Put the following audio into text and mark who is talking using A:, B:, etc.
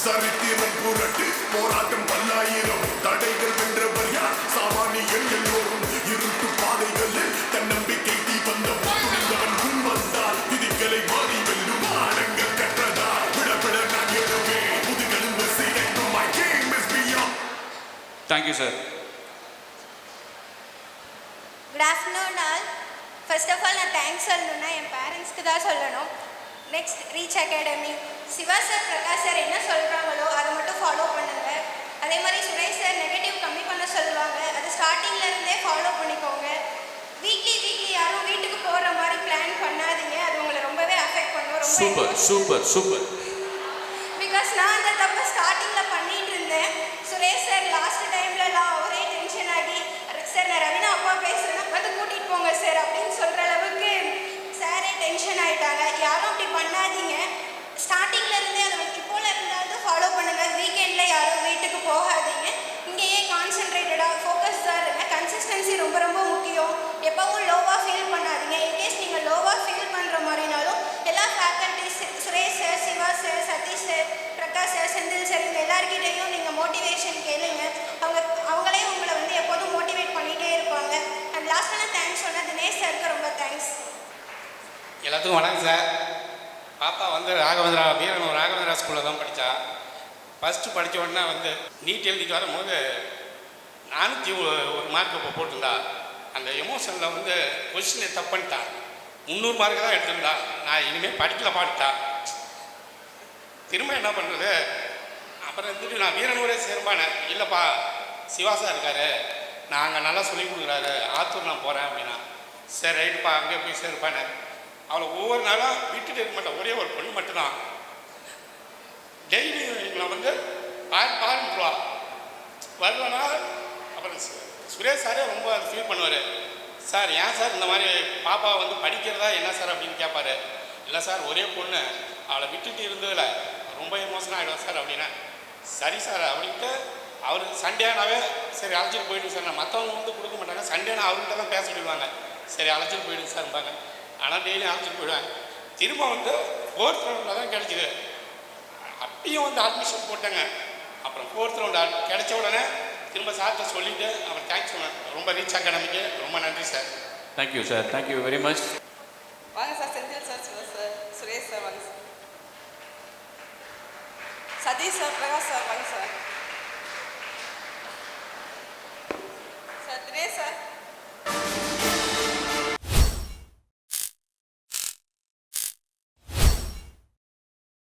A: சரித்திரம் புரட்டு போராட்டம் பல்லாயிரம் தடைகள் வென்றவர் யார் சாமானியன் எல்லோரும் இருட்டு பாதைகளில் தன்னம்பிக்கை தீபந்தம் துணிந்தவன் முன் வந்தால் விதிகளை மாறி வெல்லும் ஆழங்கள் கற்றதால் விடவிட நான் எழுவேன் முதுகெலும்பு சிதைக்கும் my game is beyond.
B: Thank you, sir.
C: Good afternoon all. First of all நான் தேங்க்ஸ் சொல்லணும்னா என் பேரண்ட்ஸ்க்கு தான் சொல்லணும். Next reach academy Siva sir Prakash sir என்ன சொல்கிறாங்களோ அதை மட்டும் ஃபாலோ பண்ணுங்க. அதே மாதிரி சுரேஷ் சார் நெகட்டிவ் கம்மி பண்ண சொல்லுவாங்க, அது ஸ்டார்டிங்கில் இருந்தே ஃபாலோ பண்ணிக்கோங்க. வீக்லி யாரும் வீட்டுக்கு போகிற மாதிரி பிளான் பண்ணாதீங்க, அது உங்களை ரொம்பவே அஃபெக்ட் பண்ணும்.
B: சூப்பர்
C: பிகாஸ் நான் அந்த தப்பை ஸ்டார்டிங்கில் பண்ணிட்டு இருந்தேன். சுரேஷ் சார் லாஸ்ட் டைம்லலாம் ஒரே டென்ஷன் ஆகி சார் நான் ரவினா அப்பா பேசுகிறேன்னா வந்து கூட்டிகிட்டு போங்க சார் அப்படின்னு சொல்கிற அளவுக்கு சாரே டென்ஷன் ஆகிட்டாங்க. யாரும் அப்படி பண்ணாதீங்க. ஸ்டார்டிங்கில் இருந்தே அதை இப்போல இருந்தாலும் ஃபாலோ பண்ணுங்கள். வீக்கெண்டில் யாரும் வீட்டுக்கு போகாதீங்க. இங்கேயே கான்சென்ட்ரேட்டடாக ஃபோக்கஸ்டாக இருங்க. கன்சிஸ்டன்சி ரொம்ப ரொம்ப முக்கியம். எப்போவும் லோவாக ஃபீல் பண்ணாதீங்க. இன்கேஸ் நீங்கள் லோவாக ஃபீல் பண்ணுற மாதிரினாலும் எல்லா faculties Suresh sir, Siva sir, Sathish sir, Prakash sir, Senthil sir இவங்க எல்லாருக்கிட்டையும் நீங்கள் மோட்டிவேஷன் கேளுங்க. அவங்களே உங்களை வந்து எப்போதும் மோட்டிவேட் பண்ணிகிட்டே இருப்பாங்க. அண்ட் லாஸ்ட்டான தேங்க்ஸ் சொன்ன தினேஷ் சாருக்கு ரொம்ப தேங்க்ஸ்.
D: எல்லாத்துக்கும் வணக்கம் சார். பாப்பா வந்து ராகவேந்திரா ஸ்கூலில் தான் படித்தா. ஃபஸ்ட்டு படித்த உடனே வந்து நீட் எழுதிட்டு வரும்போது 401 மார்க் இப்போ போட்டிருந்தா. அந்த எமோஷனில் வந்து கொஸ்டினை தப்பு பண்ணிட்டா. 300 மார்க்கு தான் எடுத்திருந்தா. நான் இனிமேல் படிக்கல பாட்டுட்டா. திரும்ப என்ன பண்ணுறது, அப்புறம் இருந்துட்டு நான் வீரனூரே சேரும்பானேன். இல்லைப்பா சிவா சார் இருக்காரு, நான் அங்கே நல்லா சொல்லி கொடுக்குறாரு, ஆத்தூர் நான் போகிறேன் அப்படின்னா. சரி ரைட்டுப்பா அங்கே போய் சேருப்பானே. அவளை ஒவ்வொரு நாளும் விட்டுட்டு இருக்க மாட்டேன். ஒரே ஒரு பொண்ணு மட்டும்தான் டெய்லி எங்களை வந்து பாருவா வருவேனா. அப்புறம் சுரேஷ் சாரே ரொம்ப ஃபீல் பண்ணுவார். சார் ஏன் சார் இந்த மாதிரி பாப்பா வந்து படிக்கிறதா என்ன சார் அப்படின்னு கேட்பாரு. இல்லை சார் ஒரே பொண்ணு, அவளை விட்டுட்டு இருந்ததில் ரொம்ப எமோஷனாக ஆகிடும் சார் அப்படின்னா. சரி சார் அப்படின்ட்டு அவர் சண்டேனாவே சரி அழைச்சிட்டு போயிடுங்க சார். நான் மற்றவங்க வந்து கொடுக்க மாட்டாங்க. சண்டேனா அவர்கிட்ட தான் பேச விடுவாங்க. சரி அழைச்சிட்டு போயிடுங்க சார்பாங்க. ஆனால் டெய்லியும் அழைச்சிட்டு போயிடுவாங்க. திரும்ப வந்து 4th ரவுண்டில் தான் கிடச்சிது. அப்பயும் வந்து அட்மிஷன் போட்டாங்க. அப்புறம் 4th ரவுண்ட் கிடைச்ச உடனே திரும்ப சார்கிட்ட சொல்லிவிட்டு அப்புறம் தேங்க்ஸ் சொன்னேன். ரொம்ப ரீச் அகாடமிக்கு ரொம்ப நன்றி sir.
B: Thank you sir. Thank you very much.
E: வாங்க sir. Senthil sir, Siva sir, Suresh sir வாங்க sir. Sathish sir, Prakash sir வாங்க சார்.